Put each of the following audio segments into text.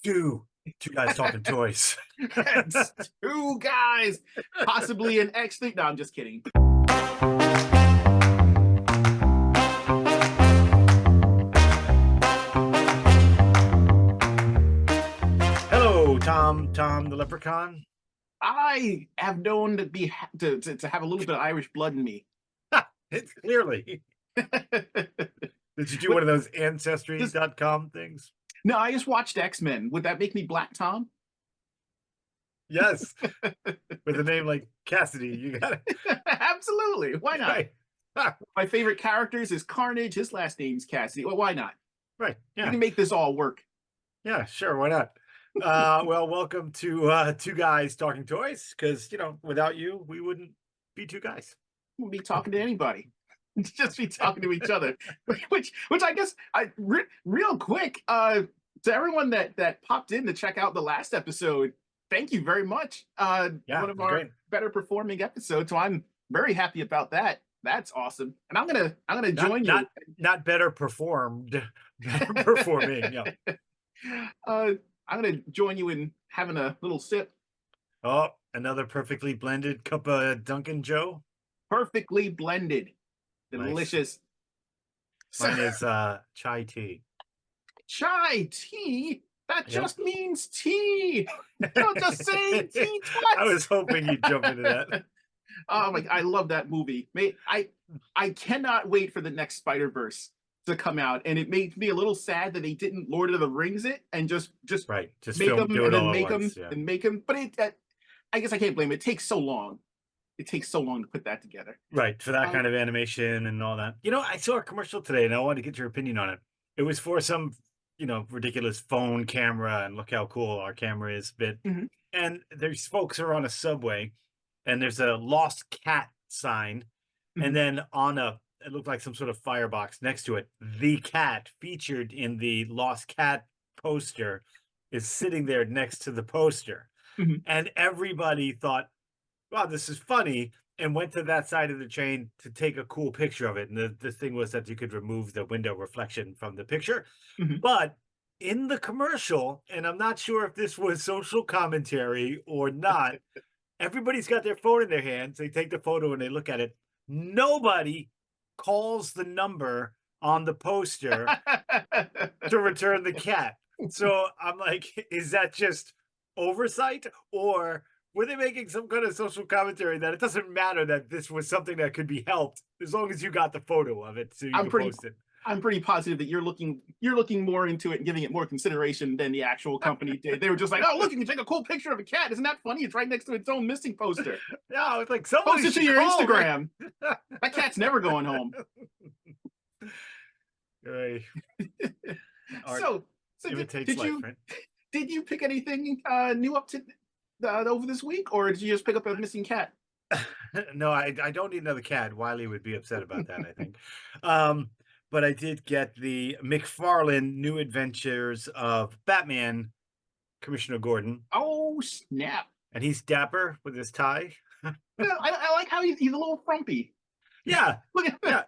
Two guys talking toys. It's two guys, possibly an X thing. No, I'm just kidding. Hello, Tom the Leprechaun. I have known to be to have a little bit of Irish blood in me. It's clearly. Did you do But one of those just ancestry.com things? no, I just watched X-Men. Would that make me Black Tom? Yes. With a name like Cassidy, you got it. Absolutely. Why not? Right. My favorite characters is Carnage. His last name's Cassidy. Well, why not? Right. We Yeah. can make this all work. Yeah, sure. Why not? Well, welcome to Two Guys Talking Toys, because without you, we wouldn't be two guys. We'll be talking to anybody. Just be talking to each other. Which I guess real quick, to everyone that popped in to check out the last episode, thank you very much. Yeah, One it of was our great. better performing episodes. So I'm very happy about that. That's awesome. And I'm gonna join you. Not better performed, better performing. Yeah. I'm gonna join you in having a little sip. Oh, another perfectly blended cup of Dunkin' Joe. Perfectly blended. Nice. Delicious. Mine is chai tea. Chai tea? That Yep. just means tea. Don't just say tea twice. I was hoping you'd jump into that. Oh my! I love that movie. I cannot wait for the next Spider-Verse to come out, and it made me a little sad that they didn't Lord of the Rings it and just Right, just make them do and it then all make at them once. Yeah. and make them. But I guess I can't blame it. It takes so long. It takes so long to put that together. Right, for that kind of animation and all that. I saw a commercial today, and I wanted to get your opinion on it. It was for some, ridiculous phone camera, and look how cool our camera is bit. Mhm. And there's folks are on a subway, and there's a lost cat sign, Mhm. and then it looked like some sort of firebox next to it. The cat featured in the lost cat poster is sitting there next to the poster. Mhm. And everybody thought, wow, this is funny, and went to that side of the train to take a cool picture of it. And the thing was that you could remove the window reflection from the picture. Mhm. But in the commercial, and I'm not sure if this was social commentary or not, everybody's got their phone in their hands. They take the photo and they look at it. Nobody calls the number on the poster to return the cat. So I'm like, is that just oversight, or were they making some kind of social commentary that it doesn't matter that this was something that could be helped as long as you got the photo of it so you I'm can pretty post it? I'm pretty positive that you're looking more into it and giving it more consideration than the actual company did. They were just like, oh, look, you can take a cool picture of a cat. Isn't that funny? It's right next to its own missing poster. Yeah, it's like Post somebody it to should your call, right? Instagram. That cat's never going home. Right. Art So imitates did life, you right? did you pick anything new up to over this week, or did you just pick up a missing cat? No, I don't need another cat. Wiley would be upset about that, I think. But I did get the McFarlane New Adventures of Batman, Commissioner Gordon, Oh snap! and he's dapper with his tie. Yeah, I like how he's a little frumpy. Yeah, Look at yeah,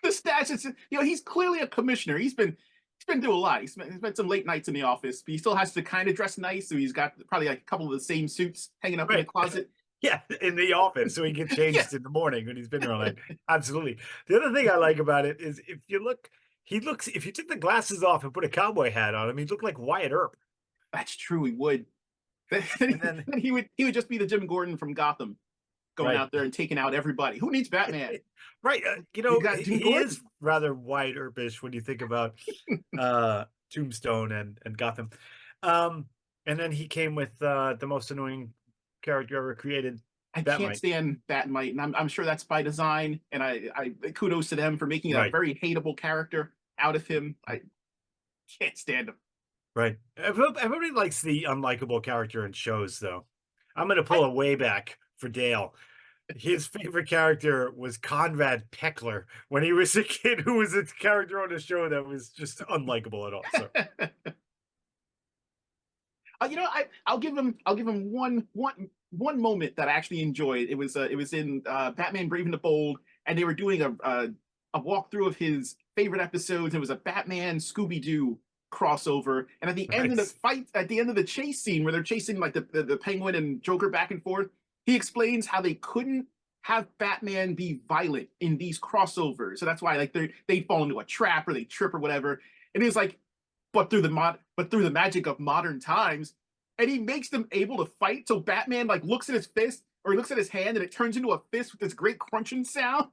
the stats. He's clearly a commissioner. He's been through a lot. He's spent some late nights in the office, but he still has to kind of dress nice. So he's got probably like a couple of the same suits hanging up in the right. closet. Yeah, in the office, so he gets Yeah, changed in the morning when he's been there all night. Absolutely. The other thing I like about it is if you look, if you took the glasses off and put a cowboy hat on him, he'd look like Wyatt Earp. that's true. He would. And then, He would just be the Jim Gordon from Gotham, going right. out there and taking out everybody. Who needs Batman? Right. You got Jim He Gordon. is rather Wyatt Earpish when you think about Tombstone and Gotham. And then he came with the most annoying character ever created, I can't Batmite. stand Batmite, and I'm sure that's by design. And I kudos to them for making a Right. very hateable character out of him. I can't stand him. Right. Everybody likes the unlikable character in shows, though. I'm going to pull I, a way back for Dale. His favorite character was Conrad Peckler when he was a kid, who was a character on a show that was just unlikable at all. So, I'll give him one moment that I actually enjoyed. It was in Batman Brave and the Bold, and they were doing a walkthrough of his favorite episodes. It was a Batman Scooby Doo crossover, and at the end of the fight, at the end of the chase scene where they're chasing like the Penguin and Joker back and forth, he explains how they couldn't have Batman be violent in these crossovers, so that's why like they fall into a trap or they trip or whatever. And he's like, but through the magic of modern times, and he makes them able to fight. So Batman like looks at his fist or he looks at his hand, and it turns into a fist with this great crunching sound.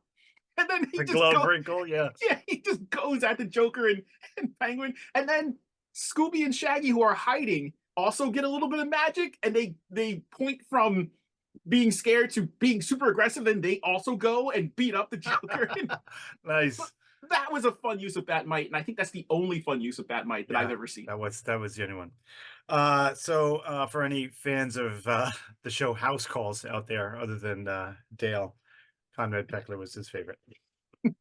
And then he just glove wrinkle, yeah, he just goes at the Joker and Penguin, and then Scooby and Shaggy, who are hiding, also get a little bit of magic, and they point from being scared to being super aggressive, and they also go and beat up the Joker. Nice. But that was a fun use of Batmite, and I think that's the only fun use of Batmite that I've ever seen. That was genuine. So for any fans of the show House Calls out there, other than Dale, Conrad Peckler was his favorite.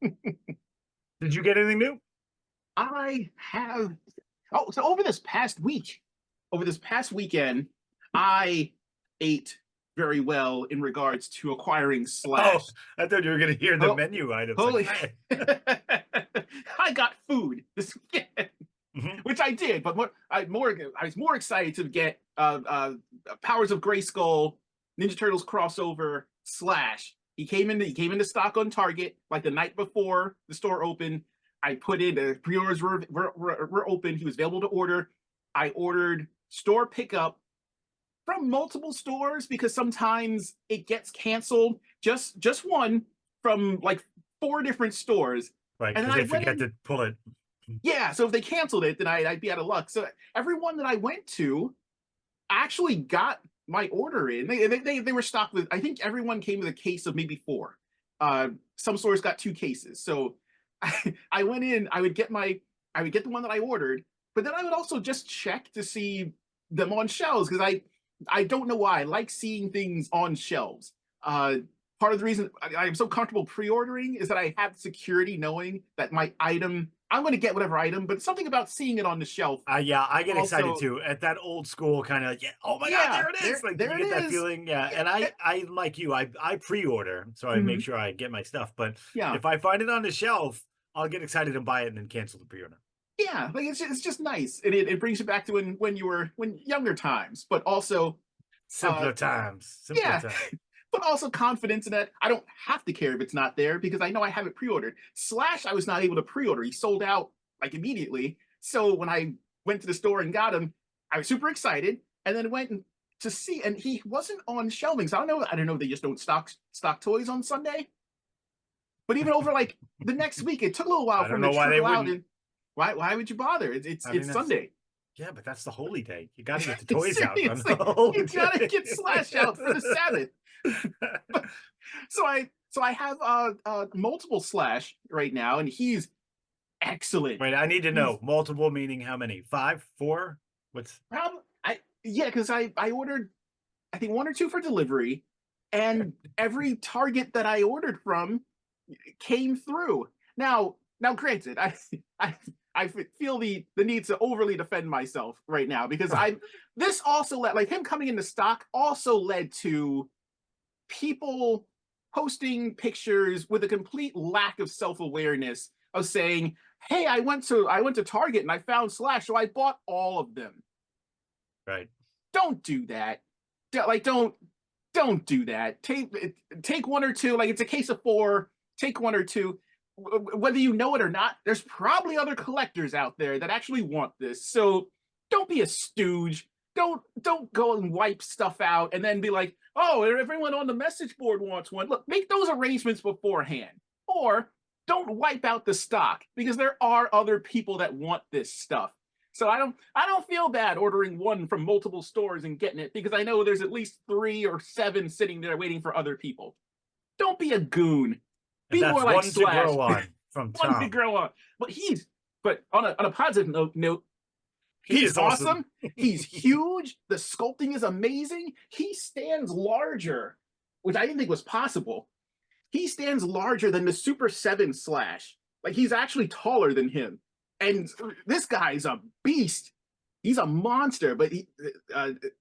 Did you get anything new? I have. Oh, so over this past weekend, I ate very well in regards to acquiring Slash. Oh, I thought you were going to hear the menu items. Holy, like, I got food this weekend, which I did, but I was more excited to get Powers of Grayskull Ninja Turtles crossover Slash. He came into stock on Target like the night before the store opened. I put in the pre-orders were open. He was available to order. I ordered store pickup from multiple stores because sometimes it gets canceled. Just one from like 4 different stores. Right, because they forget to pull it. Yeah, so if they canceled it, then I'd be out of luck. So everyone that I went to actually got my order in. They were stocked with, I think everyone came with a case of maybe 4. Some stores got 2 cases. So I went in, I would get the one that I ordered, but then I would also just check to see them on shelves, because I don't know why I like seeing things on shelves. Part of the reason I'm so comfortable pre-ordering is that I have security knowing that my item, I'm going to get whatever item, but something about seeing it on the shelf. Yeah, I get excited too at that old school kind of, oh my God, there it is. Like there you it get that is. feeling. Yeah. And I like you, I pre-order, so I make sure I get my stuff. But if I find it on the shelf, I'll get excited and buy it and then cancel the pre-order. Yeah, like it's just nice. It brings you back to when younger times, but also simpler times. But also confidence in that I don't have to care if it's not there because I know I have it pre-ordered. Slash, I was not able to pre-order. He sold out like immediately. So when I went to the store and got him, I was super excited, and then went to see, and he wasn't on shelving. So I don't know if they just don't stock toys on Sunday. But even over like the next week, it took a little while for him to trickle out. And why would you bother? It's Sunday. Yeah, but that's the holy day. You got to get the toys out. You got to get Slash out for the Sabbath. So I have multiple Slash right now, and he's excellent. Wait, I need to know multiple meaning how many? 5, 4? What's because I ordered, I think 1 or 2 for delivery, and every Target that I ordered from came through. Now granted, I feel the need to overly defend myself right now, because this also led, like him coming into stock also led to people posting pictures with a complete lack of self-awareness of saying, hey, I went to Target and I found Slash, so I bought all of them. Right. Don't do that. Don't do that. Take 1 or 2, like it's a case of 4, take 1 or 2. Whether you know it or not, there's probably other collectors out there that actually want this. So don't be a stooge. Don't go and wipe stuff out and then be like, oh, everyone on the message board wants one. Look, make those arrangements beforehand. Or don't wipe out the stock, because there are other people that want this stuff. So I don't feel bad ordering one from multiple stores and getting it, because I know there's at least 3 or 7 sitting there waiting for other people. Don't be a goon. Be more like Slash. To grow on from Tom. One to grow on. But on a positive note, he's awesome. He's huge. The sculpting is amazing. He stands larger, which I didn't think was possible. He stands larger than the Super 7 Slash. Like, he's actually taller than him. And this guy's a beast. He's a monster. But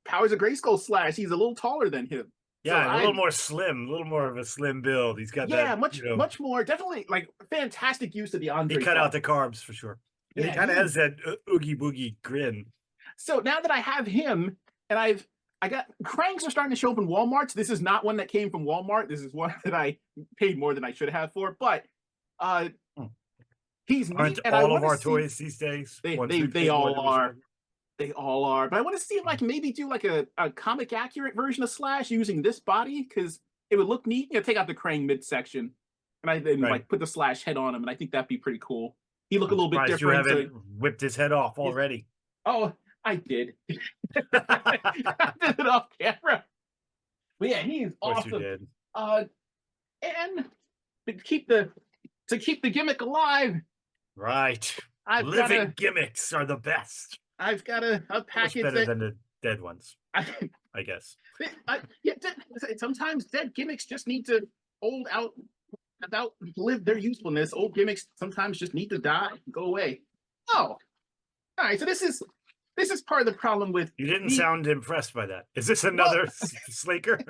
Powers of Grayskull Slash, he's a little taller than him. Yeah, so a little more slim, a little more of a slim build. He's got much more, definitely like fantastic use of the Andre. He cut out the carbs for sure. And he Yeah, kind of has that oogie boogie grin. so now that I have him, and I got cranks are starting to show up in Walmarts. This is not one that came from Walmart. This is one that I paid more than I should have for. But uh, Hmm. he's Aren't neat, and I all of want to our see. toys these days They ones they we they paid more all than we are. should? They all are. But I want to see if I can maybe do like a comic accurate version of Slash using this body because it would look neat. Take out the Krang midsection, and I then Right. like put the Slash head on him, and I think that'd be pretty cool. He look a I'm little bit surprised you different. So haven't whipped his head off already. oh, I did. I did it off camera. But yeah, he is Of course you awesome. did. And to keep the gimmick alive, Right. I've got Living gimmicks are the best. a Much package better that than the dead ones, I, I guess. yeah, sometimes dead gimmicks just need to hold out about live their usefulness. Old gimmicks sometimes just need to die, go away. Oh, all right. So this is part of the problem with You didn't me. sound impressed by that. Is this another Slaker?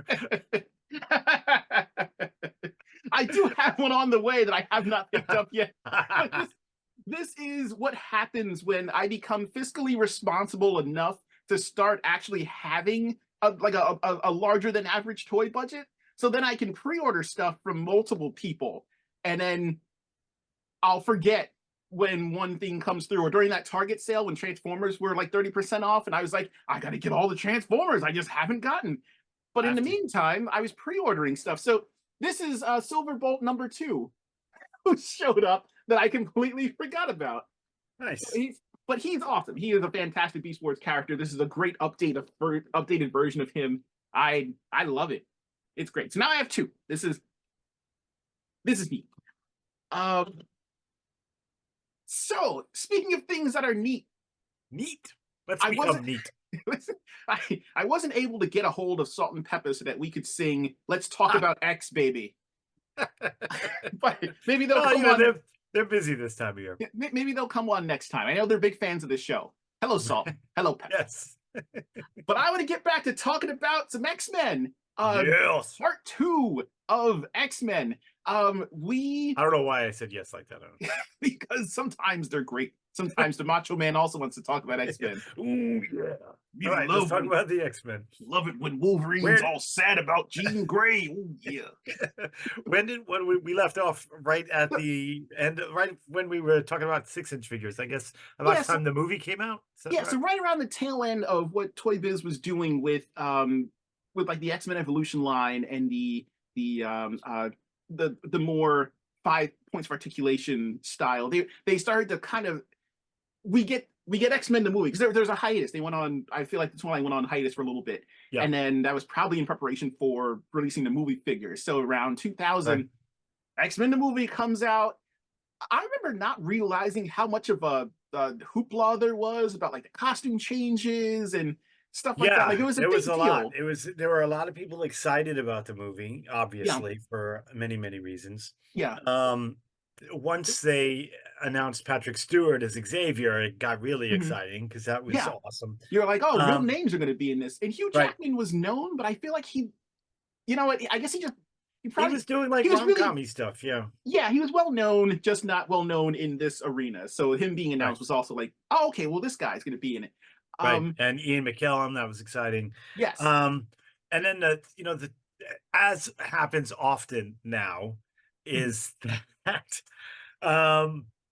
I do have one on the way that I have not picked up yet. But this is what happens when I become fiscally responsible enough to start actually having a larger than average toy budget. So then I can pre-order stuff from multiple people, and then I'll forget when one thing comes through. Or during that Target sale when Transformers were like 30% off, and I was like, I got to get all the Transformers I just haven't gotten. But in the meantime, I was pre-ordering stuff. So this is Silverbolt #2, who showed up that I completely forgot about. Nice. But he's awesome. He is a fantastic Beast Wars character. This is a great updated version of him. I love it. It's great. So now I have two. This is neat. So speaking of things that are neat, Neat. Let's I become wasn't neat. I wasn't able to get a hold of Salt and Pepper so that we could sing "Let's Talk About X, Baby." But maybe they'll come on. They're busy this time of year. Maybe they'll come on next time. I know they're big fans of the show. Hello, Salt. Hello, Pepper. Yes. But I want to get back to talking about some X-Men. Yes. Part 2 of X-Men. I don't know why I said yes like that. Because sometimes they're great. Sometimes the Macho Man also wants to talk about X-Men. Ooh, yeah. All right, let's talk about the X-Men. Love it when Wolverine's all sad about Jean Grey. Ooh, yeah. when we left off right at the end, right when we were talking about 6-inch figures, I guess about the time the movie came out. Yeah, so right around the tail end of what Toybiz was doing with like the X-Men Evolution line and the more 5 points of articulation style, they started to kind of we get X-Men the movie because there's a hiatus. They went on. I feel like the line went on hiatus for a little bit, and then that was probably in preparation for releasing the movie figures. So around 2000, X-Men the movie comes out. I remember not realizing how much of a hoopla there was about like the costume changes and stuff like that. Like it was a big deal. Lot. There were a lot of people excited about the movie, obviously, for many reasons. Yeah. Once they announced Patrick Stewart as Xavier, it got really exciting because that was awesome. You're like, oh, real names are going to be in this. And Hugh Jackman was known, but I feel like he was doing like rom-com-y stuff. Yeah, he was well known, just not well known in this arena. So him being announced was also like, oh, okay, well, this guy's going to be in it. And Ian McKellen, that was exciting. Yes. And then as happens often now, is that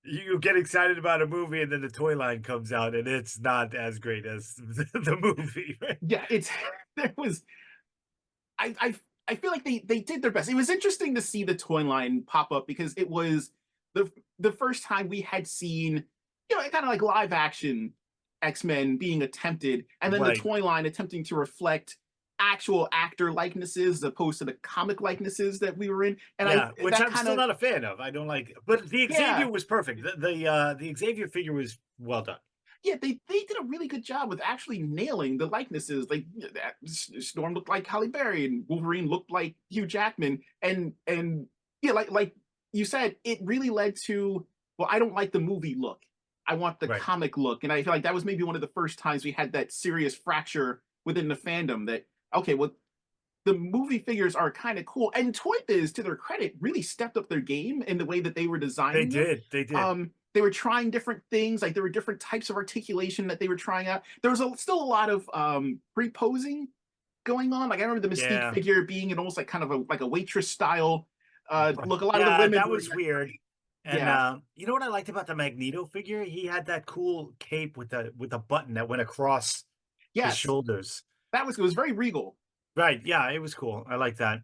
you get excited about a movie and then the toy line comes out and it's not as great as the movie. Right? Yeah, I feel like they did their best. It was interesting to see the toy line pop up because it was the first time we had seen, kind of like live action X-Men being attempted, and then the toy line attempting to reflect actual actor likenesses as opposed to the comic likenesses that we were in. And which I'm still not a fan of. I don't like, but the Xavier was perfect. The Xavier figure was well done. Yeah, they did a really good job with actually nailing the likenesses. Like Storm looked like Halle Berry, and Wolverine looked like Hugh Jackman, and yeah, like you said, it really led to, well, I don't like the movie look. I want the comic look, and I feel like that was maybe one of the first times we had that serious fracture within the fandom. That okay, well, the movie figures are kind of cool, and Toybiz, to their credit, really stepped up their game in the way that they were designing. They did. they were trying different things. Like there were different types of articulation that they were trying out. There was still a lot of pre-posing going on. Like I remember the Mystique Yeah. figure being in almost like kind of a waitress style Right. look. A lot of the Yeah, women that were, was weird. And yeah, you know what I liked about the Magneto figure? He had that cool cape with the button that went across his yes, shoulders. that was, it was very regal. Right. Yeah, it was cool. I like that.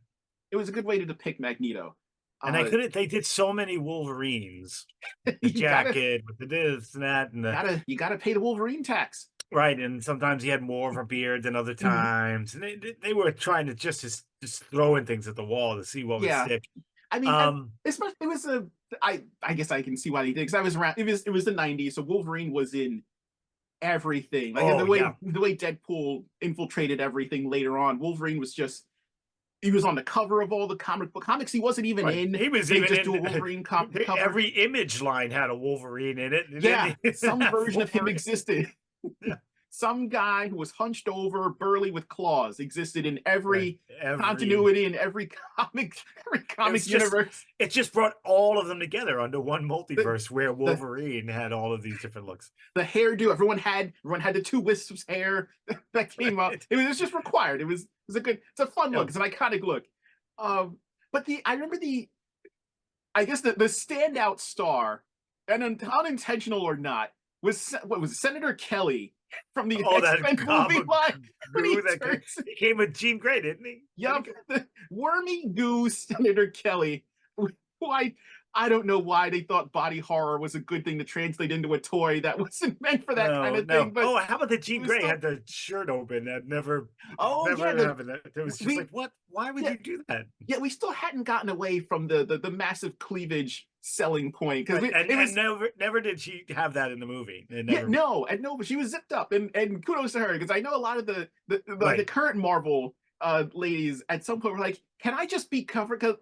It was a good way to depict Magneto. And they Uh, couldn't they did so many Wolverines. The you gotta jacket with the this and that and the you gotta pay the Wolverine tax. right. And sometimes he had more of a beard than other Mhm. times. And they were trying to just throwing things at the wall to see what would Yeah, stick. I mean, and Um, especially it was a. I guess I can see why they did because I was around. It was the '90s, so Wolverine was in everything. Like oh yeah. the way Deadpool infiltrated everything later on, Wolverine was just he was on the cover of all the comic book comics he wasn't even Right. in. He was They even just do a in Wolverine cover. every image line had a Wolverine in it. And Yeah, then he some have version of him Wolverine. existed. Yeah, Some guy who was hunched over, burly with claws, existed in right. every Every continuity in every it was comic just universe. it just brought all of them together under one The, multiverse where the Wolverine had all of these different looks. the hairdo. Everyone had the two wisps hair that came up. Right. It was just required. It's a fun look. Yeah. It's an iconic look. But I remember I guess the standout star, and unintentional or not, was what was it, Senator Kelly from the Oh, that X-Men movie gobbler line when goo he that turns. he came with Jean Grey, didn't he? Yup, the wormy goo Senator Kelly, who I don't know why they thought body horror was a good thing to translate into a toy that wasn't meant for that kind No, of thing, no. but Oh, how about the it Jean was Grey still. had the shirt open that Oh yeah, never happened. It was just we like, what? Why would yeah you do that? yeah we still hadn't gotten away from the massive cleavage selling point because Right. it And was. never did she have that in the movie. It Yeah, never no, and no, but she was zipped up, and kudos to her because I know a lot of like the right. current Marvel ladies at some point were like, "Can I just be covered?" Because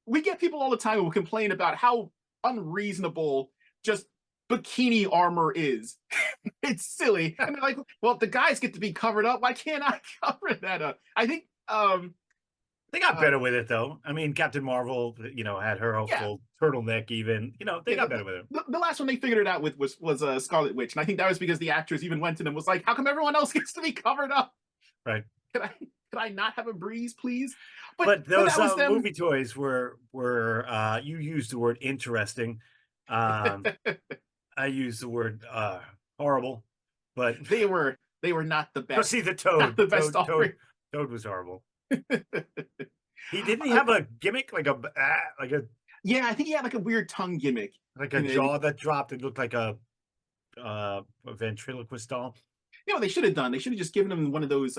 we get people all the time who will complain about how unreasonable just bikini armor is. It's silly, and they're like, "Well, if the guys get to be covered up, why can't I cover that up?" I think, They got uh, better with it though. I mean, Captain Marvel, had her whole yeah, full turtleneck even. They yeah. got better with it. The last one they figured it out with was Scarlet Witch, and I think that was because the actress even went to them was like, "How come everyone else gets to be covered up? Right. Could I not have a breeze, please?" But But those that was them. movie toys were you used the word interesting. Um I used the word horrible, but They were not the go see best, the not Toad. the best offering. Toad was horrible. He didn't he have a gimmick Yeah, I think he had like a weird tongue gimmick, like a and then jaw that dropped. It looked like a ventriloquist doll. what they should have done. They should have just given him one of those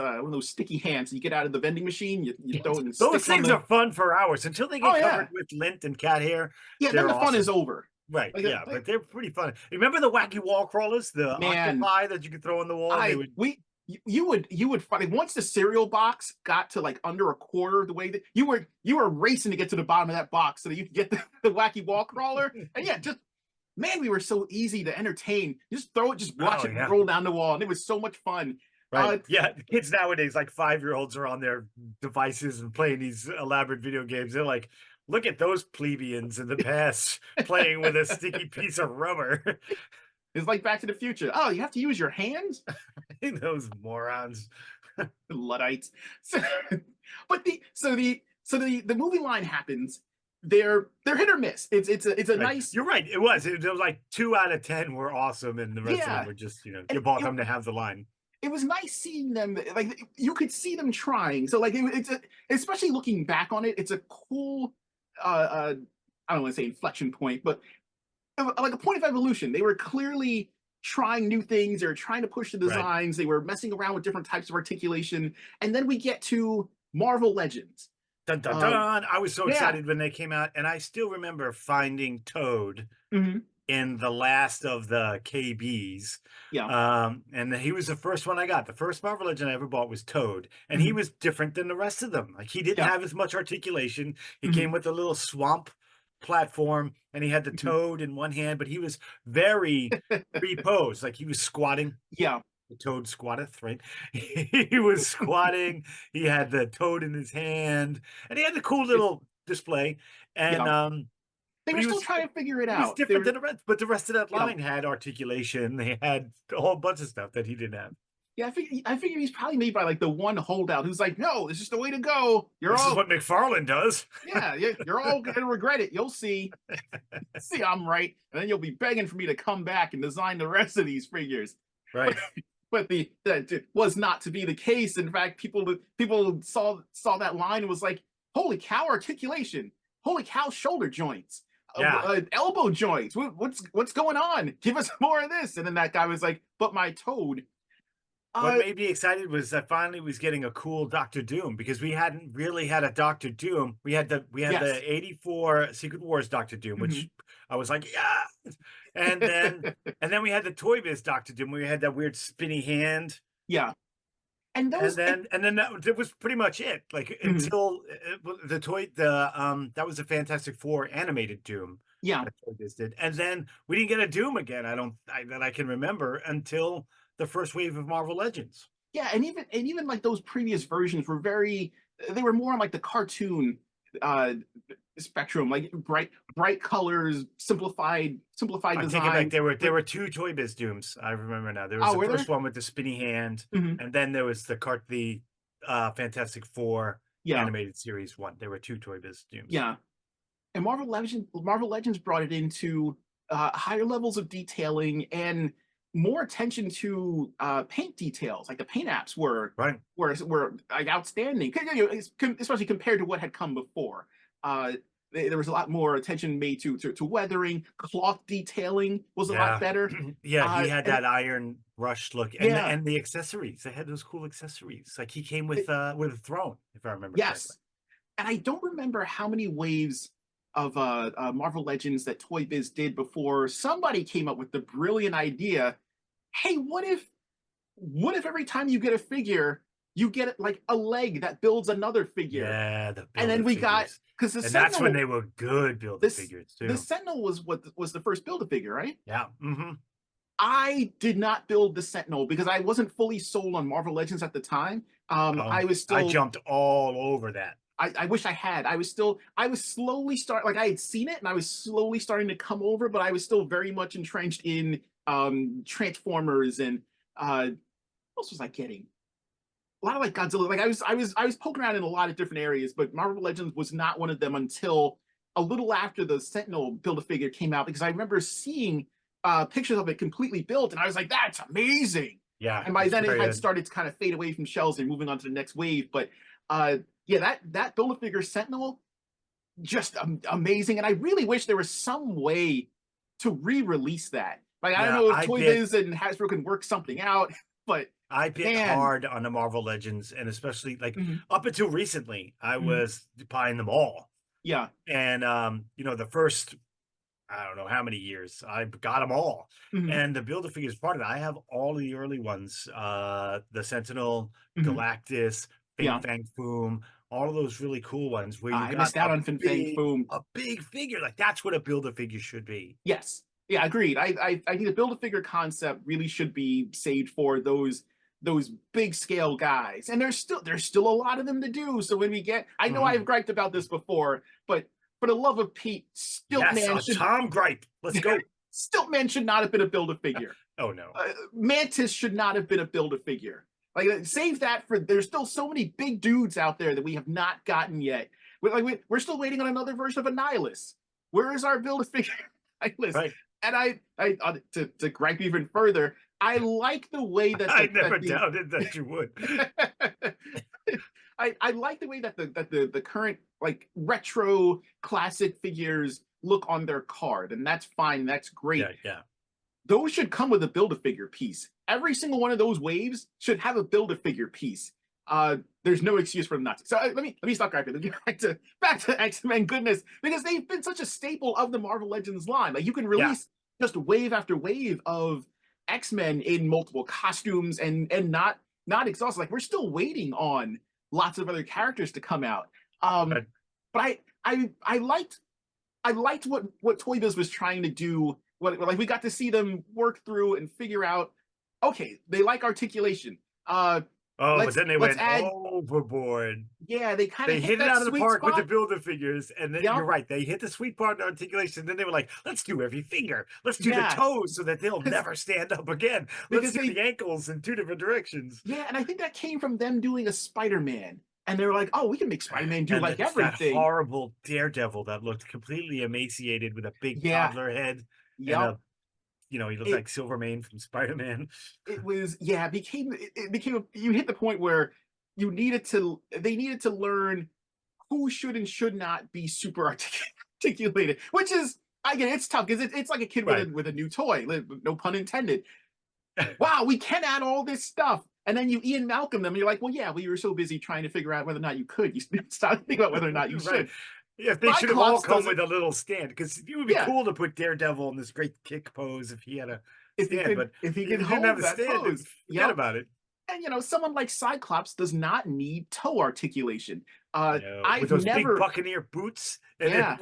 sticky hands you get out of the vending machine. You throw it and it Those sticks on things the. are fun for hours until they Oh get yeah, covered with lint and cat hair. yeah. Then They're the fun is awesome. over. Right, Like, yeah, but they're pretty fun. Remember the wacky wall crawlers, the man, octopi that you could throw on the wall, and they I would we you would find once the cereal box got to like under a quarter the way that you were racing to get to the bottom of that box so that you could get the wacky wall crawler. And yeah, just man, we were so easy to entertain. Just throw it, just watch oh it yeah. roll down the wall, and it was so much fun. Right. Yeah. The kids nowadays, like 5-year-olds, are on their devices and playing these elaborate video games. They're like, look at those plebeians in the past playing with a sticky piece of rubber. It's like Back to the Future. Oh, you have to use your hands, Those morons. Luddites. So, but the movie line happens. They're hit or miss. It's a Right. nice. You're right. It was like 2 out of 10 were awesome, and the rest of them Yeah, were just, you and bought them to have the line. it was nice seeing them. Like you could see them trying. So like especially looking back on it, it's a cool. I don't want to say inflection point, but like a point of evolution. They were clearly trying new things. They were trying to push the Right. designs. They were messing around with different types of articulation, and then we get to Marvel Legends. Dun dun Um, dun. I was so yeah. excited when they came out, and I still remember finding Toad Mhm. in the last of the KBs. Yeah. And he was the first one I got. The first Marvel Legend I ever bought was Toad, and he Mhm. was different than the rest of them. Like he didn't Yeah. have as much articulation. He came Mhm. with a little swamp platform, and he had the Mhm. Toad in one hand, but he was very reposed. Like he was squatting. Yeah. The Toad squatteth, right? He was squatting. He had the Toad in his hand, and he had the cool It's little display. And yeah. They But were he still was trying to figure it he was out. They different were, than the rest, but the rest of that yeah. line had articulation. They had a whole bunch of stuff that he didn't have. Yeah, I figure he's probably made by like the one holdout who's like, no, this is the way to go. You're This is all, what McFarlane does. yeah, you're all gonna regret it. You'll see. See, I'm right, and then you'll be begging for me to come back and design the rest of these figures. But Right. but that was not to be the case. In fact, people saw that line and was like, holy cow, articulation! Holy cow, shoulder joints! Yeah. Elbow joints. What's going on? Give us more of this. And then that guy was like, but my toad. What Uh, made me excited was I finally was getting a cool Doctor Doom because we hadn't really had a Doctor Doom. We had yes. the 84 Secret Wars Doctor Doom, Mhm. which I was like, yeah. And then we had the Toybiz Doctor Doom. We had that weird spinny hand. Yeah. And those, And then that was pretty much it. Like mhm. until that was the Fantastic Four animated Doom Yeah. that Toybiz did. And then we didn't get a Doom again, that I can remember until the first wave of Marvel Legends. Yeah, and even like those previous versions were they were more on like the cartoon uh spectrum, like bright colors, simplified I take it back. design. There were two Toy Biz Dooms. I remember now. There was Oh, the were first there? one with the spinny hand, Mhm. and then there was the Fantastic Four Yeah, animated series one. There were two Toy Biz Dooms. yeah. And Marvel Legends brought it into higher levels of detailing and more attention to paint details. Like the paint apps were Right. were like outstanding, especially compared to what had come before. Uh, there was a lot more attention made to weathering. Cloth detailing was a lot Yeah. better. Yeah, he had And that Iron Rush look, yeah, and the accessories. They had those cool accessories. Like he came it- with a throne, if I remember correctly. yes. And I don't remember how many waves of Marvel Legends that Toy Biz did before somebody came up with the brilliant idea. Hey, what if every time you get a figure, you get like a leg that builds another figure? Yeah, the And then build we got, figures. because the And that's when Sentinel, they were good build this figures the too. Sentinel was what was the first build a figure, right? Yeah. Hmm. I did not build the Sentinel because I wasn't fully sold on Marvel Legends at the time. I was I still, jumped all over that. I wish I had. I was slowly like I had seen it and I was slowly starting to come over, but I was still very much entrenched in Transformers and what else was I getting? A lot of like Godzilla. Like I was poking around in a lot of different areas, but Marvel Legends was not one of them until a little after the Sentinel build a figure came out, because I remember seeing pictures of it completely built, and I was like, "That's amazing!" Yeah, And by it's then it very had started to kind of fade away from shelves and moving on to the next wave. But yeah, that build a figure Sentinel, just amazing, and I really wish there was some way to re-release that. Like I don't yeah, know if Toy Biz and Hasbro can work something out, but I bit man, hard on the Marvel Legends, and especially like mhm, up until recently, I mhm, was buying them all. yeah. And the first I don't know how many years I got them all. Mhm, And the Build-A-Figures part of it, I have all the early ones, the Sentinel, mhm, Galactus, Fin yeah. Fang Foom, all of those really cool ones where you I got missed out on Fin Fang Foom. a big figure. Like that's what a Build-A-Figure should be. Yes. Yeah, agreed. I think the build a figure concept really should be saved for those big scale guys. And there's still a lot of them to do. So when we get, I know I've Mhm. griped about this before, but for the love of Pete, Yes, a Tom Gripe. Let's go. Stiltman should not have been a build a figure. Oh no. Mantis should not have been a build a figure. Like save that for, there's still so many big dudes out there that we have not gotten yet. We're still waiting on another version of Annihilus. Where is our build a figure Annihilus? Right. And to gripe even further, I like the way that I never doubted that you would. I like the way that the current like retro classic figures look on their card, and that's fine. That's great. Yeah, yeah. Those should come with a build-a-figure piece. Every single one of those waves should have a build-a-figure piece. There's no excuse for them not to. So let me stop griping. Let me get back to X-Men goodness, because they've been such a staple of the Marvel Legends line. Like you can Yeah. release just wave after wave of X-Men in multiple costumes and not exhausted. Like we're still waiting on lots of other characters to come out. Right. But I liked what Toy Biz was trying to do. Like we got to see them work through and figure out, okay, they like articulation. Oh, but then they let's went add, overboard. yeah, they kind of They hit hit it that out of the sweet park with the spot. Build-A-Figures, and then Yep. you're right. They hit the sweet part in articulation. Then they were like, "Let's do every finger. Let's do the Yeah, toes so that they'll never stand up again. Let's because do they, the ankles in two different directions." yeah, and I think that came from them doing a Spider-Man, and they were like, oh, we can make Spider-Man do And like it's that everything. horrible Daredevil that looked completely emaciated with a big Yeah, toddler head and yep. a, he looked It like Silvermane from Spider-Man. it was, yeah, it became you hit the point where they needed to learn who should and should not be super articulated, which is, again, it's tough because it's like a kid Right. with a new toy, no pun intended. Wow, we can add all this stuff. And then you Ian Malcolm them, and you're like, well, yeah, well, you were so busy trying to figure out whether or not you could. You start thinking about whether or not you Right. should. Yeah, they should have all Cyclops come does it. with a little stand because it would be Yeah, cool to put Daredevil in this great kick pose if he had a stand, but if he if could he didn't have hold a that stand, pose. forget Yep. about it. And someone like Cyclops does not need toe articulation. No, with I've those big never, Buccaneer boots, and yeah.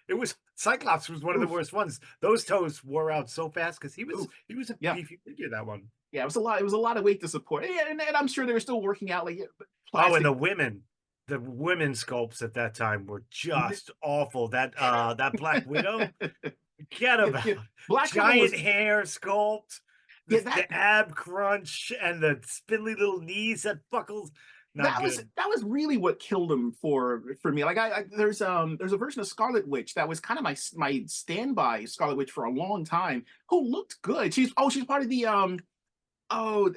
it was Cyclops was one of the Oof. worst ones. Those toes wore out so fast because Oof. he was a Yeah. beefy figure, that one. Yeah, it was a lot. It was a lot of weight to support. Yeah, and I'm sure they were still working out like Oh, and plastic. the women sculpts at that time were just awful. That Black Widow, forget Yeah, about yeah. it. Black Widow Giant was, hair sculpt, yeah, the ab crunch, and the spindly little knees that buckles. Not good. that was really what killed him for me. Like there's a version of Scarlet Witch that was kind of my standby Scarlet Witch for a long time, who looked good. She's part of the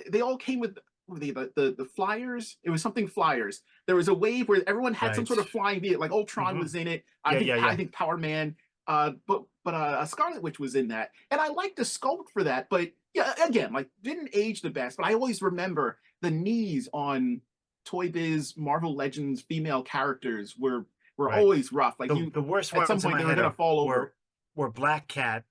they all came with, what were they, the flyers. It was something flyers. There was a wave where everyone had some Right. sort of flying vehicle, like Ultron Hmm. was in it. Yeah, yeah, I yeah. think Power Man. But Scarlet Witch was in that, and I liked the sculpt for that. But yeah, again, like, didn't age the best. But I always remember the knees on Toybiz Marvel Legends female characters were Right. always rough. Like, you, The worst at some ones in point my they were head gonna are fall over. were Black Cat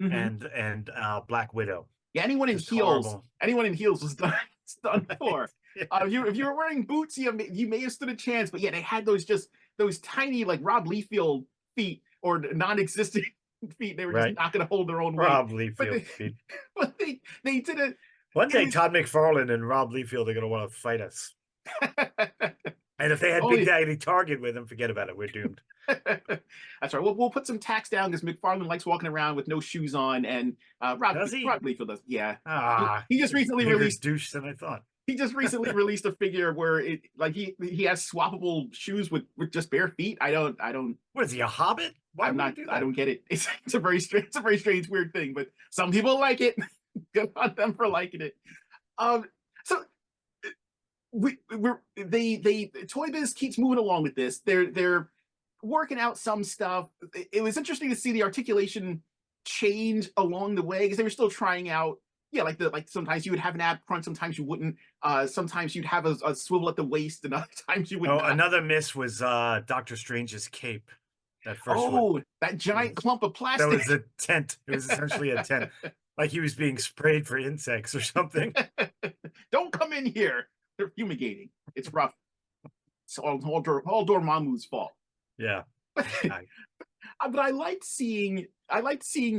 Hmm. and Black Widow. Yeah, Just horrible. anyone in heels was done, done Right. for. Yeah. If you were wearing boots, you may have stood a chance. But yeah, they had those tiny, like Rob Liefeld feet, or non-existent feet. They were just Right. not going to hold their own weight. Rob Liefeld feet. But they did it. One It day, was Todd McFarlane and Rob Liefeld are going to want to fight us. And if they had Big only. Daddy Target with them, forget about it. We're doomed. That's right. We'll put some tax down because McFarlane likes walking around with no shoes on, and Does he? Rob Liefeld does. Yeah, Ah, he just recently bigger released douche than I thought. a figure where it, like, he has swappable shoes with just bare feet. What is he, a hobbit? Why would he do that? I don't get it. It's a very strange weird thing, but some people like it. Good on them for liking it. So Toy Biz keeps moving along with this. They're working out some stuff. It was interesting to see the articulation change along the way because they were still trying out. Yeah, like sometimes you would have an ab crunch, sometimes you wouldn't. Sometimes you'd have a swivel at the waist, and other times you would Oh, not. another miss was Doctor Strange's cape. That first one. Oh, that giant clump of That plastic. was a tent. It was essentially a tent. Like he was being sprayed for insects or something. Don't come in here. They're fumigating. It's rough. It's all Dormammu's fault. Yeah. But I liked seeing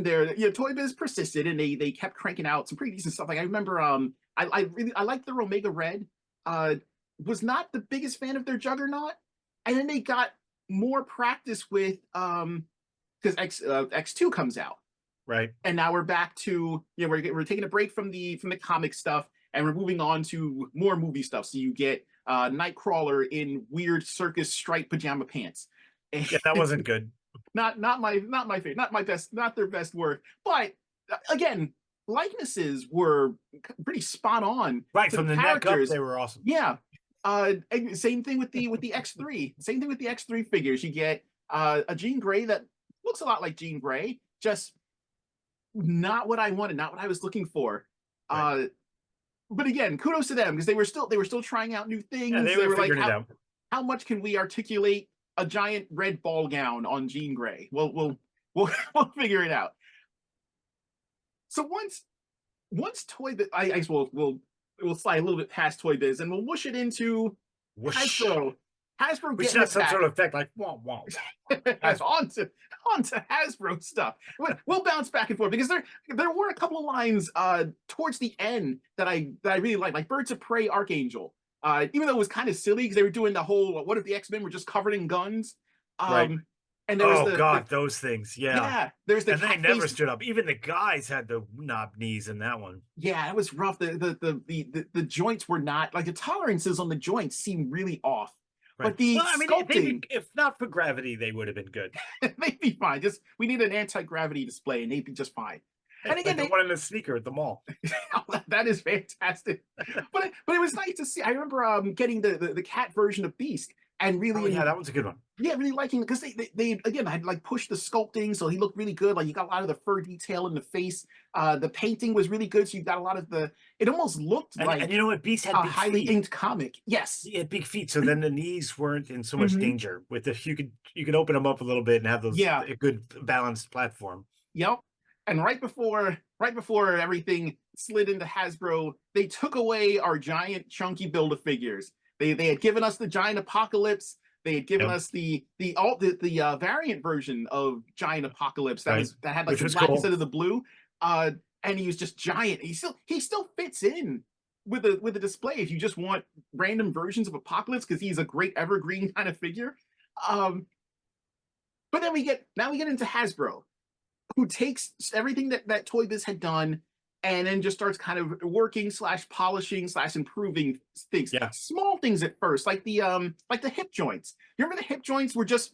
their, Toy Biz persisted, and they kept cranking out some pretty decent stuff. Like, I remember I liked their Omega Red. Was not the biggest fan of their Juggernaut, and then they got more practice with because X2 comes out. Right. And now we're back to, we're taking a break from the comic stuff, and we're moving on to more movie stuff. So you get Nightcrawler in weird circus striped pajama pants. Yeah, that wasn't good. not my favorite, not their best work. But again, likenesses were pretty spot on. Right, from the neck up, they were awesome. Yeah. Same thing with the X3. Same thing with the X3 figures. You get a Jean Grey that looks a lot like Jean Grey, just not what I wanted, not what I was looking for. Right. But again, kudos to them because they were still trying out new things. Yeah, they were figuring it out. How much can we articulate a giant red ball gown on Jean Grey? We'll figure it out. So once Toy Biz, I guess we'll slide a little bit past Toy Biz and we'll whoosh it into Whoosh. Hasbro We getting should have some attacked. sort of effect like wow, wow. onto Hasbro stuff. We'll bounce back and forth because there were a couple of lines towards the end that I really liked, like Birds of Prey Archangel. Even though it was kind of silly because they were doing the whole what if the X-Men were just covered in guns? Right. And there was Oh the God, those things. Yeah. yeah, there's the And they cat never face. stood up. Even the guys had the knob knees in that one. Yeah, it was rough. The joints were not like the tolerances on the joints seemed really off. Right. But the Well, I mean, they'd be, sculpting, if not for gravity, they would have been good. they'd be fine. Just we need an anti-gravity display and they'd be just fine. And again, Like the they one in the sneaker at the mall. that is fantastic. But it was nice to see. I remember getting the cat version of Beast and Oh really yeah, that was a good one. yeah, really liking it because they again had like pushed the sculpting, so he looked really good. Like you got a lot of the fur detail in the face. The painting was really good, so you got a lot of the. It almost looked And like you know what? Beast had a big highly feet. inked comic. Yes. He had big feet, so then the knees weren't in so much Mhm. danger. With the you could open them up a little bit and have those Yeah. a good balanced platform. Yep. And right before everything slid into Hasbro, they took away our giant chunky Build-A-Figures. They had given us the giant Apocalypse. They had given Yep. us the variant version of Giant Apocalypse Right. that had like Which the was black cool. instead of the blue. And he was just giant. He still fits in with the display if you just want random versions of Apocalypse because he's a great evergreen kind of figure. Um, but then we get into Hasbro, who takes everything that Toybiz had done and then just starts kind of working slash polishing slash improving things. Yeah. Small things at first, like the hip joints. You remember the hip joints were just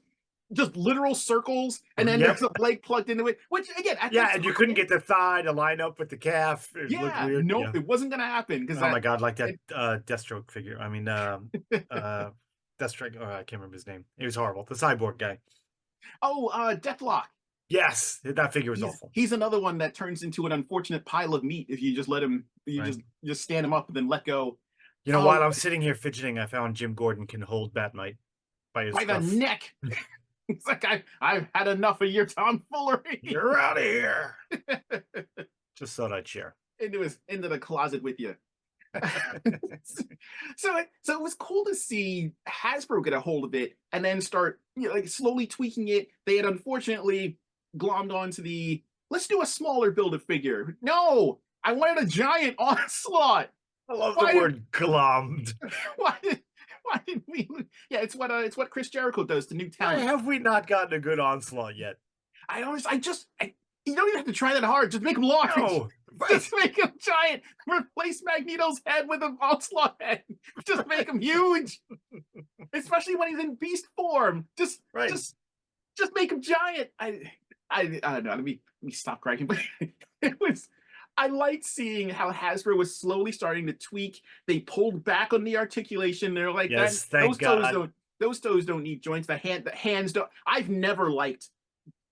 literal circles, and then Yep. there's a leg plugged into it. Which again, at Yeah, that and you time, couldn't get the thigh to line up with the calf. It looked yeah, weird. nope, Yeah. it wasn't gonna happen because Oh my God, like that it, Deathstroke figure. I mean, Deathstroke. Oh, I can't remember his name. He was horrible. The cyborg guy. Deathlock. Yes, that figure was He's awful. he's another one that turns into an unfortunate pile of meat if you just let him. You Right. just stand him up and then let go. You know, Oh, while I'm sitting here fidgeting, I found Jim Gordon can hold Batmite by his by the scruff. neck. It's like I've had enough of your tomfoolery. You're out of here. Just thought I'd share. into the closet with you. So it was cool to see Hasbro get a hold of it and then start like slowly tweaking it. They had unfortunately glommed onto the let's do a smaller Build-A-Figure. No, I wanted a giant onslaught. I love Why the did- word glommed. Why did we? Yeah, it's what Chris Jericho does to new Why talent. have we not gotten a good onslaught yet? You don't even have to try that hard. Just make them large. No, right. Just make him giant. Replace Magneto's head with an onslaught head. Just make him huge. Especially when he's in beast form. Just make him giant. I don't know. Let me stop cracking. But it was. I liked seeing how Hasbro was slowly starting to tweak. They pulled back on the articulation. They're like, Yes, those thank God. toes don't need joints. The hands don't. I've never liked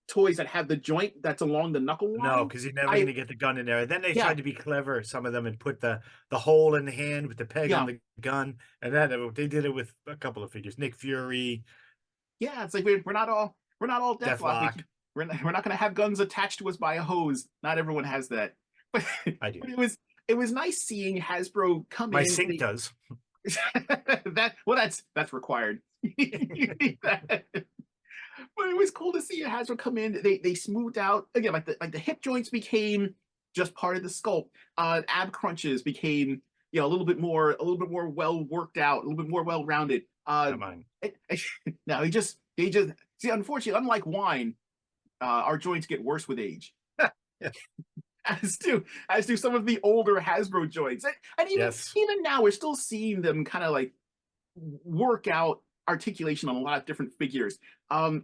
toys that have the joint that's along the knuckle line. No, because you're never going to get the gun in there. And then they Yeah. tried to be clever, some of them, and put the hole in the hand with the peg on the gun. And then they did it with a couple of figures. Nick Fury. Yeah, it's like we're not all Deathlock. Deathlock. We're not going to have guns attached to us by a hose. Not everyone has that. But I do. But it was nice seeing Hasbro come My in. sink does. That's required. You need that. But it was cool to see Hasbro come in. They smoothed out again, like the hip joints became just part of the sculpt. Ab crunches became a little bit more well worked out, a little bit more well rounded. Not mine. No, he just see. Unfortunately, unlike wine, our joints get worse with age. As do some of the older Hasbro joints, and even now we're still seeing them kind of like work out articulation on a lot of different figures. I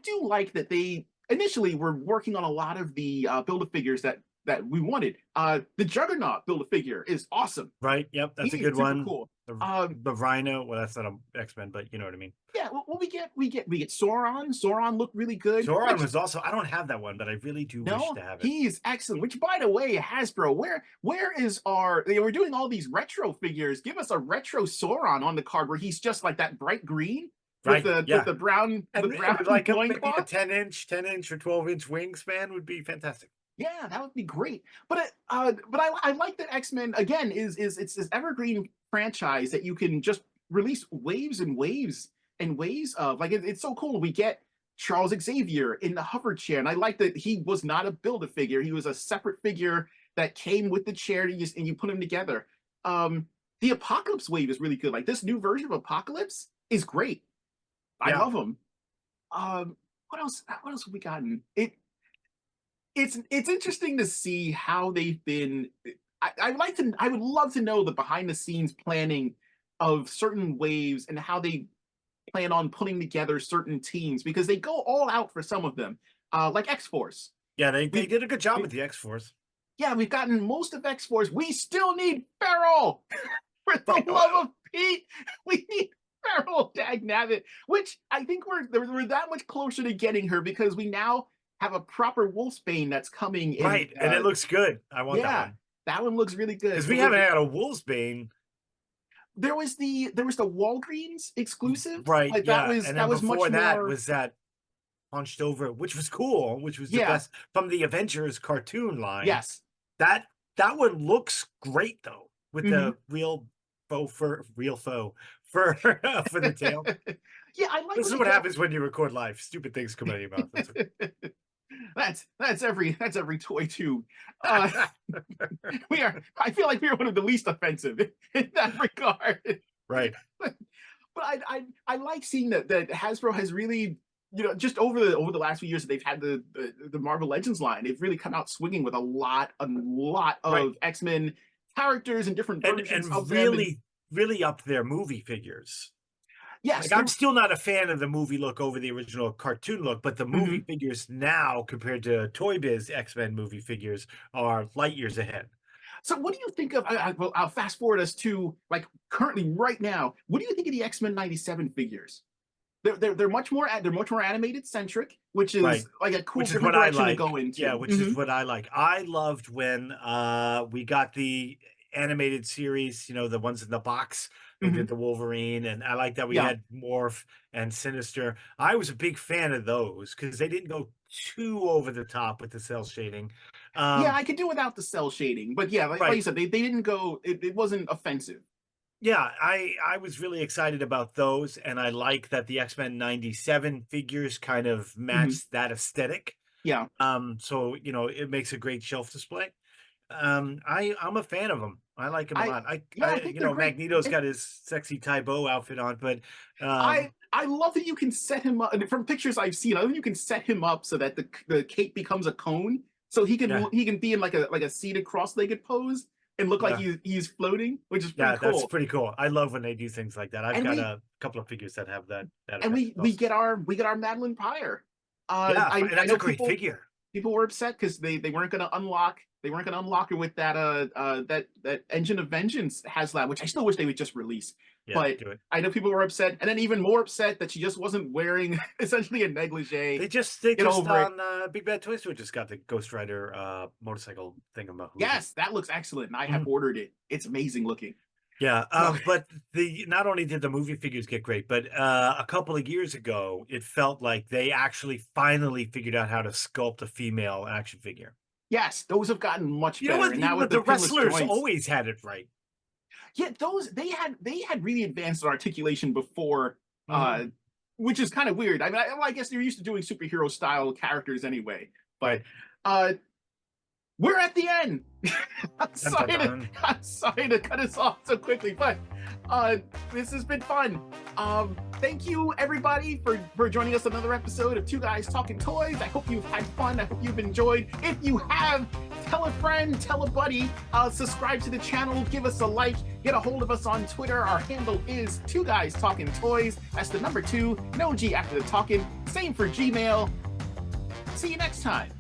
do like that they initially were working on a lot of the Build-A-Figures that we wanted. The Juggernaut Build-A-Figure is awesome. Right. Yep. That's a good super one. Cool. The Rhino. Well, that's not an X-Men, but you know what I mean. Yeah. Well, we get Sauron. Sauron looked really good. Sauron was also. I don't have that one, but I really do wish to have it. He's excellent. Which, by the way, Hasbro, where is our? They were doing all these retro figures. Give us a retro Sauron on the card where he's just like that bright green. With the brown, like maybe loincloth. a 10-inch or 12-inch wingspan would be fantastic. Yeah, that would be great. But I like that X-Men again is it's this evergreen franchise that you can just release waves and waves and waves of. Like it's so cool. We get Charles Xavier in the hover chair, and I like that he was not a Build-A-Figure. He was a separate figure that came with the chair, and you put him together. The Apocalypse wave is really good. Like this new version of Apocalypse is great. I Yeah. love them. What else? What else have we gotten? It's interesting to see how they've been. I would love to know the behind the scenes planning of certain waves and how they plan on putting together certain teams, because they go all out for some of them, like X-Force. Yeah, they We- did a good job we- with the X-Force. Yeah, we've gotten most of X-Force. We still need Feral. For the Right. love of Pete, we need Feral Dagnabbit, which I think we're that much closer to getting her, because we now have a proper Wolfsbane that's coming in. Right, and it looks good. I want that yeah, one. that one looks really good. Because So we haven't had a Wolfsbane. there was the Walgreens exclusive, Right, like yeah, that was and that then was before much that more. was that Punched Over, which was cool, which was the Yeah. best from the Avengers cartoon line. Yes. That one looks great though, with Mhm. the real faux fur for the tail. Yeah, I like This is when what they go- happens when you record live. Stupid things come out of your mouth. that's every toy tube. I feel like we are one of the least offensive in that regard. Right. But I like seeing that Hasbro has really, just over the last few years that they've had the Marvel Legends line, they've really come out swinging with a lot of Right. X-Men characters and different versions And of them. And really up their movie figures. yes, Like, I'm still not a fan of the movie look over the original cartoon look, but the movie figures now compared to Toybiz X-Men movie figures are light years ahead. so what do you think of? I'll fast forward us to like currently right now. What do you think of the X-Men '97 figures? They're much more animated centric, which is Right. like a cool Which is different what I direction to like. go into. Yeah, which is what I like. I loved when we got the animated series, the ones in the box. They did the Wolverine, and I like that we Yeah. had Morph and Sinister. I was a big fan of those because they didn't go too over the top with the cell shading. Yeah, I could do without the cell shading, but yeah, like you Right. said, they didn't go. It wasn't offensive. Yeah, I was really excited about those, and I like that the X-Men '97 figures kind of match that aesthetic. Yeah, So it makes a great shelf display. I'm a fan of them. I like him a lot. I think they're great. Magneto's got his sexy Tybo outfit on, but I love that you can set him up. And from pictures I've seen, I love you can set him up so that the cape becomes a cone, so he can be in like a seated cross-legged pose and look like he's floating, which is pretty cool. That's pretty cool. I love when they do things like that. I've And got a couple of figures that have that. And we get our Madeline Pryor. And that's know a great figure. People were upset because they weren't going to unlock it with that Engine of Vengeance HasLab, which I still wish they would just release. Yeah, but do it. I know people were upset, and then even more upset that she just wasn't wearing essentially a negligee. They just on Big Bad Toy Store just got the Ghost Rider motorcycle thingamahood. Yes, that looks excellent, and I have ordered it. It's amazing looking. Yeah, but not only did the movie figures get great, but a couple of years ago, it felt like they actually finally figured out how to sculpt a female action figure. Yes, those have gotten much better. What? And now with the pinless wrestlers joints. always had it right. Yeah, they had really advanced articulation before, which is kind of weird. I mean, I guess they're used to doing superhero style characters anyway. But we're at the end. I'm sorry to cut us off so quickly, but this has been fun. Thank you everybody for joining us on another episode of Two Guys Talking Toys. I hope you've had fun. I hope you've enjoyed. If you have, tell a friend, tell a buddy, subscribe to the channel, give us a like, get a hold of us on Twitter. Our handle is Two Guys Talking Toys. That's the number 2, no G after the talking. Same for Gmail. See you next time.